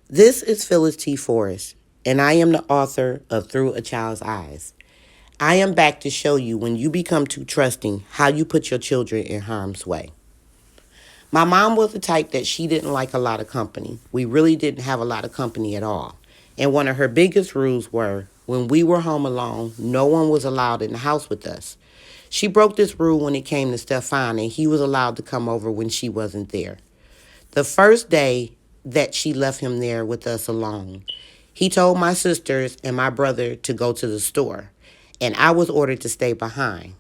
This is Phyllis T. Forrest, and I am the author of Through a Child's Eyes. I am back to show you when you become too trusting how you put your children in harm's way. My mom was the type that she didn't like a lot of company. We really didn't have a lot of company at all. And one of her biggest rules were when we were home alone, no one was allowed in the house with us. She broke this rule when it came to Stephan, and he was allowed to come over when she wasn't there. The first day that she left him there with us alone, he told my sisters and my brother to go to the store, and I was ordered to stay behind.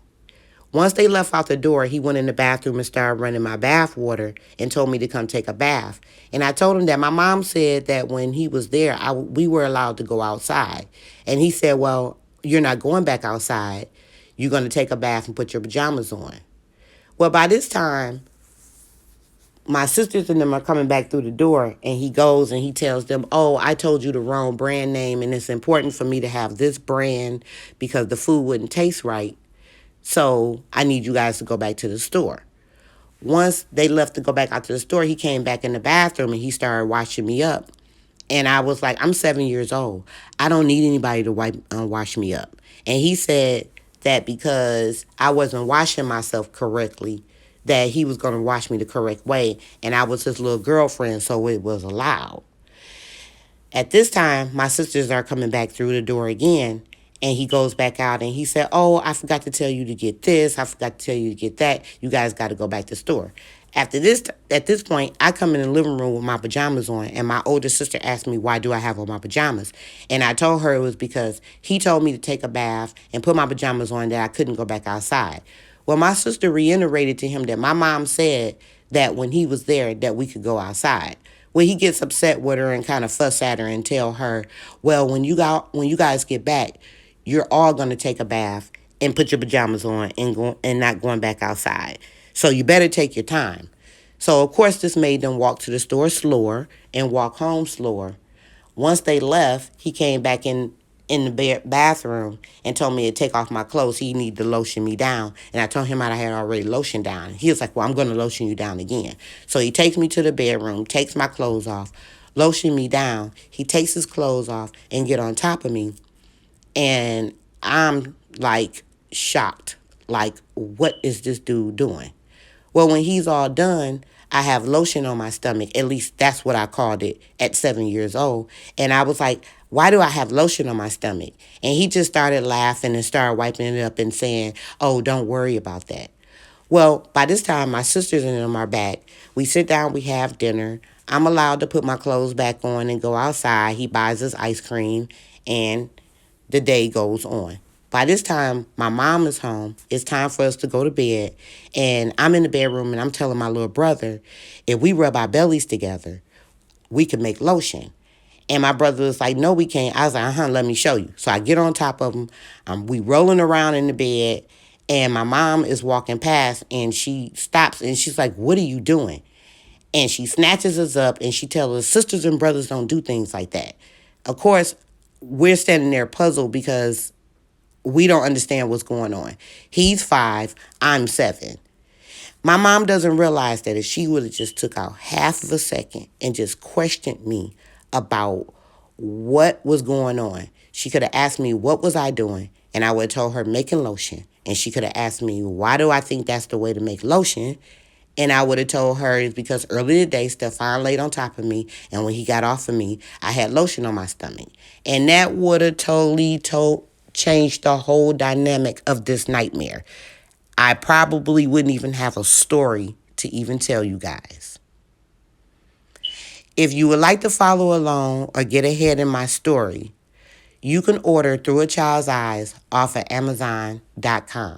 Once they left out the door, he went in the bathroom and started running my bath water and told me to come take a bath. And I told him that my mom said that when he was there, we were allowed to go outside. And he said, well, you're not going back outside. You're going to take a bath and put your pajamas on. Well, by this time, my sisters and them are coming back through the door, and he goes and he tells them, oh, I told you the wrong brand name, and it's important for me to have this brand because the food wouldn't taste right. So I need you guys to go back to the store. Once they left to go back out to the store, he came back in the bathroom and he started washing me up. And I was like, I'm 7 years old. I don't need anybody to wash me up. And he said that because I wasn't washing myself correctly, that he was going to wash me the correct way. And I was his little girlfriend, so it was allowed. At this time, my sisters are coming back through the door again. And he goes back out and he said, oh, I forgot to tell you to get this. I forgot to tell you to get that. You guys got to go back to the store. At this point, I come in the living room with my pajamas on, and my older sister asked me, why do I have on my pajamas? And I told her it was because he told me to take a bath and put my pajamas on, that I couldn't go back outside. Well, my sister reiterated to him that my mom said that when he was there that we could go outside. Well, he gets upset with her and kind of fuss at her and tell her, well, when you guys get back, you're all going to take a bath and put your pajamas on and not going back outside. So you better take your time. So, of course, this made them walk to the store slower and walk home slower. Once they left, he came back in the bathroom and told me to take off my clothes. He needed to lotion me down. And I told him I had already lotioned down. He was like, well, I'm going to lotion you down again. So he takes me to the bedroom, takes my clothes off, lotion me down. He takes his clothes off and get on top of me. And I'm like shocked. Like, what is this dude doing? Well, when he's all done, I have lotion on my stomach. At least that's what I called it at 7 years old. And I was like, why do I have lotion on my stomach? And he just started laughing and started wiping it up and saying, oh, don't worry about that. Well, by this time, my sisters and them are back. We sit down, we have dinner. I'm allowed to put my clothes back on and go outside. He buys us ice cream, and the day goes on. By this time, my mom is home. It's time for us to go to bed. And I'm in the bedroom and I'm telling my little brother, if we rub our bellies together, we can make lotion. And my brother was like, no, we can't. I was like, let me show you. So I get on top of him. We rolling around in the bed. And my mom is walking past and she stops and she's like, what are you doing? And she snatches us up and she tells us, sisters and brothers don't do things like that. Of course, we're standing there puzzled because we don't understand what's going on. He's 5, I'm 7. My mom doesn't realize that if she would have just took out half of a second and just questioned me about what was going on, she could have asked me what was I doing, and I would have told her making lotion. And she could have asked me, why do I think that's the way to make lotion? And I would have told her it's because earlier today, Stephan laid on top of me, and when he got off of me, I had lotion on my stomach. And that would have totally changed the whole dynamic of this nightmare. I probably wouldn't even have a story to even tell you guys. If you would like to follow along or get ahead in my story, you can order Through a Child's Eyes off of Amazon.com.